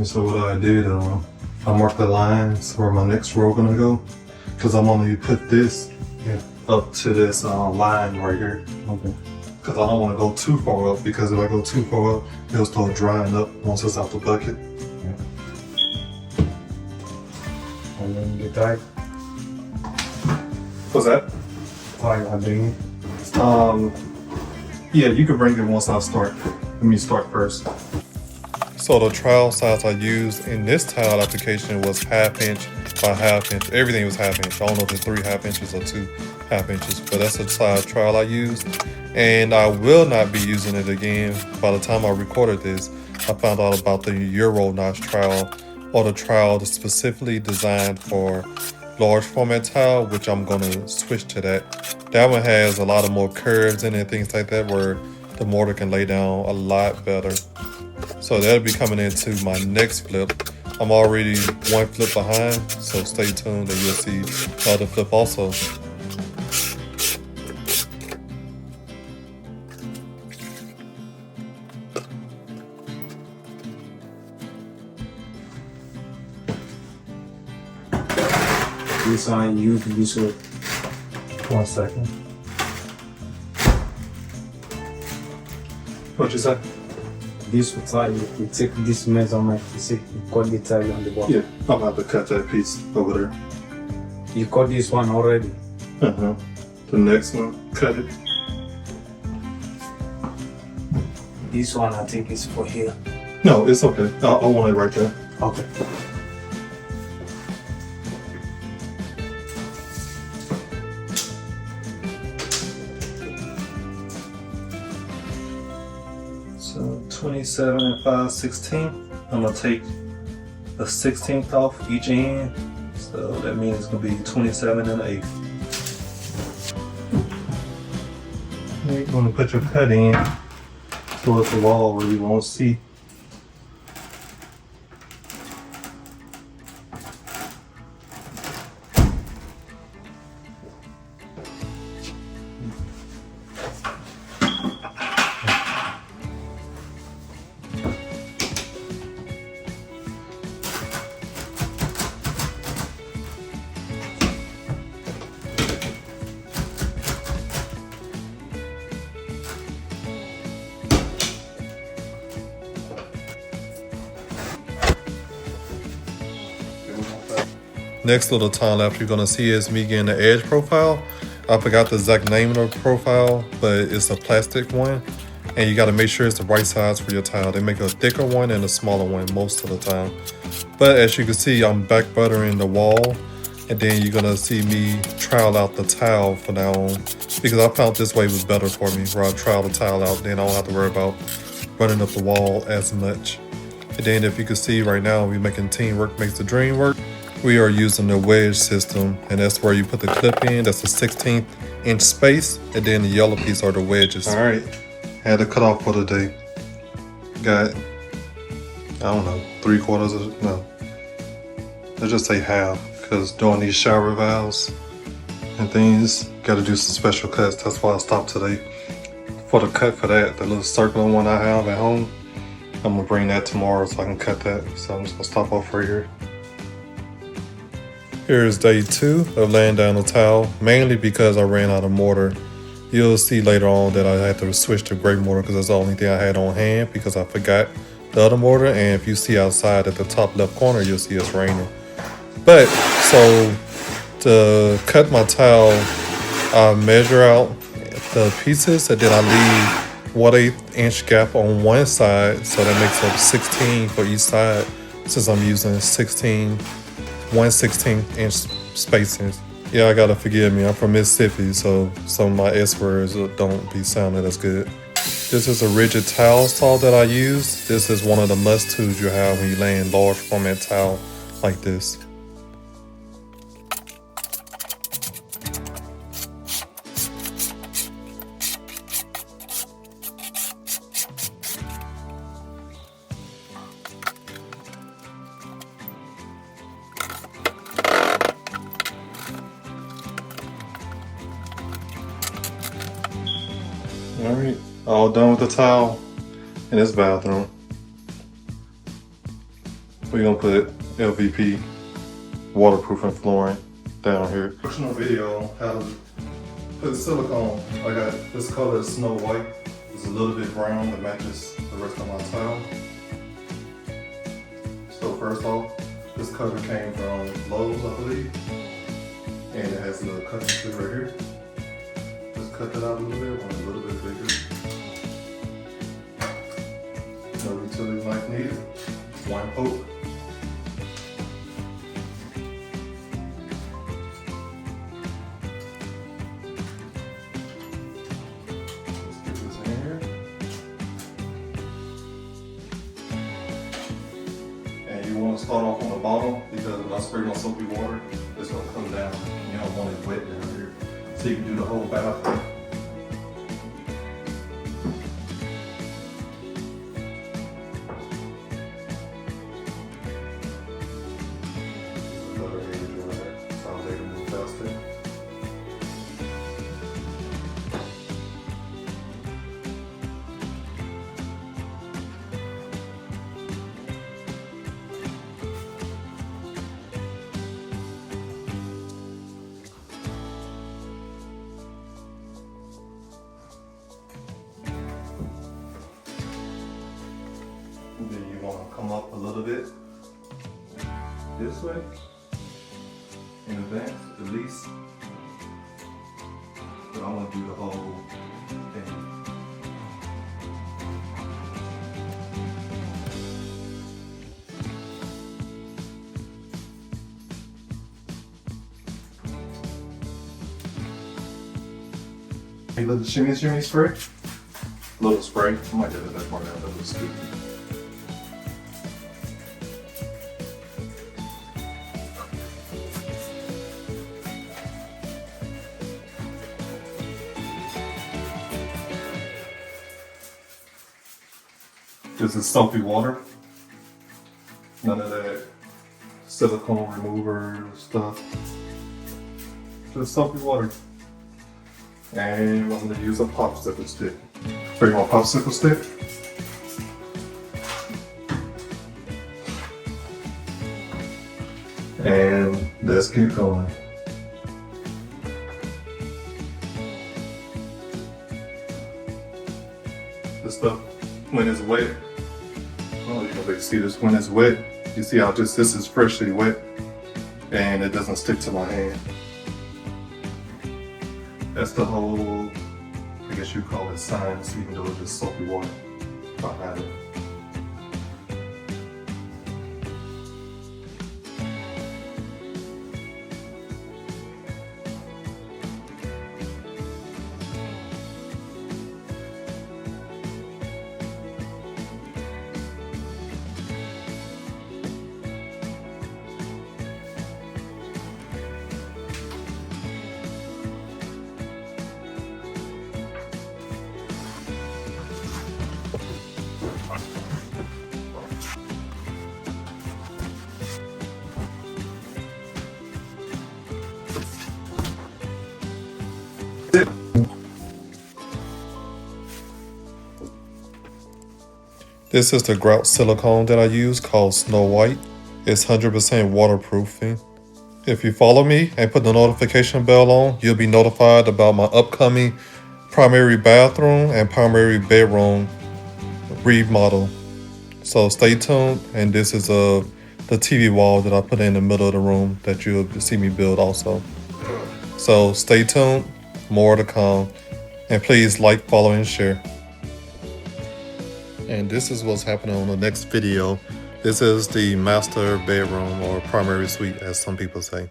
So what I did, I marked the lines where my next row gonna go, because I'm only put this up to this line right here. Okay. Because I don't want to go too far up, because if I go too far up, it'll start drying up once it's out the bucket. And then the type. What's that? Why I bring it? Yeah, you can bring it once I start. Let me start first. So the trowel size I used in this tile application was 1/2 inch by 1/2 inch. Everything was 1/2 inch. I don't know if it's 3 1/2 inches or 2 1/2 inches, but that's the size trowel I used. And I will not be using it again. By the time I recorded this, I found out about the Euro notch trowel, or the trowel that's specifically designed for large format tile, which I'm gonna switch to that. That one has a lot of more curves in it and things like that, where the mortar can lay down a lot better. So that'll be coming into my next flip. I'm already one flip behind, so stay tuned and you'll see the other flip also. This one I use this way. 1 second. What'd you say? This tile, you take this measurement, you see, you cut the tile on the bottom. Yeah, I'm about to cut that piece over there. You cut this one already. The next one, cut it. This one I think is for here. No, it's okay. I want it right there. Okay. So 27 and 5/16. I'm gonna take a 16th off each end. So that means it's gonna be 27 and 1/8. You're gonna put your cut in towards the wall where you won't see. Next little time lapse you're gonna see is me getting the edge profile. I forgot the exact name of the profile, but it's a plastic one. And you gotta make sure it's the right size for your tile. They make a thicker one and a smaller one most of the time. But as you can see, I'm back buttering the wall. And then you're gonna see me trowel out the tile from now on. Because I found this way was better for me, where I trowel the tile out, then I don't have to worry about running up the wall as much. And then if you can see right now, we're making teamwork makes the dream work. We are using the wedge system, and that's where you put the clip in. That's a 16th inch space, and then the yellow piece are the wedges. All right, had to cut off for the day. Got, I don't know, 3/4 of, no. Let's just say half, because doing these shower valves and things, gotta do some special cuts. That's why I stopped today for the cut for that. The little circular one I have at home, I'm gonna bring that tomorrow so I can cut that. So I'm just gonna stop off right here. Here's day 2 of laying down the tile, mainly because I ran out of mortar. You'll see later on that I had to switch to gray mortar because that's the only thing I had on hand because I forgot the other mortar. And if you see outside at the top left corner, you'll see it's raining. But, so to cut my tile, I measure out the pieces and then I leave 1/8 inch gap on one side. So that makes up 16 for each side since I'm using 1/16 inch spacings. Yeah, I gotta forgive me. I'm from Mississippi, so some of my S words don't be sounding as good. This is a rigid tile saw that I use. This is one of the must tools you have when you lay in large format tile like this. Alright, all done with the tile in this bathroom. We're gonna put LVP waterproofing flooring down here. Personal video how to put silicone. I got this color is Snow White. It's a little bit brown that matches the rest of my tile. So first off, this cover came from Lowe's, I believe, and it has a little cutting tool right here. Just cut that out a little bit, want it a little bit bigger. No utility knife needed. One poke. Let's get this in here. And you want to start off on the bottom because when I spray my soapy water, it's going to come down. You don't want it wet down here. So you can do the whole bathroom. And then you want to come up a little bit this way in advance, at least. But I want to do the whole thing. A little shimmy spray. Little spray. I might get that part out. That looks good. This is soapy water. None of that silicone remover stuff. Just soapy water. And I'm going to use a popsicle stick. Bring my popsicle stick. And let's keep going. This stuff, when it's wet, oh, you can really see this. When it's wet, you see how this is freshly wet and it doesn't stick to my hand. That's the whole, I guess you call it science, even though it's just soapy water behind it. This is the grout silicone that I use called Snow White. It's 100% waterproofing. If you follow me and put the notification bell on, you'll be notified about my upcoming primary bathroom and primary bedroom remodel. So stay tuned, and this is the TV wall that I put in the middle of the room that you'll see me build also. So stay tuned, more to come, and please like, follow, and share. And this is what's happening on the next video. This is the master bedroom or primary suite, as some people say.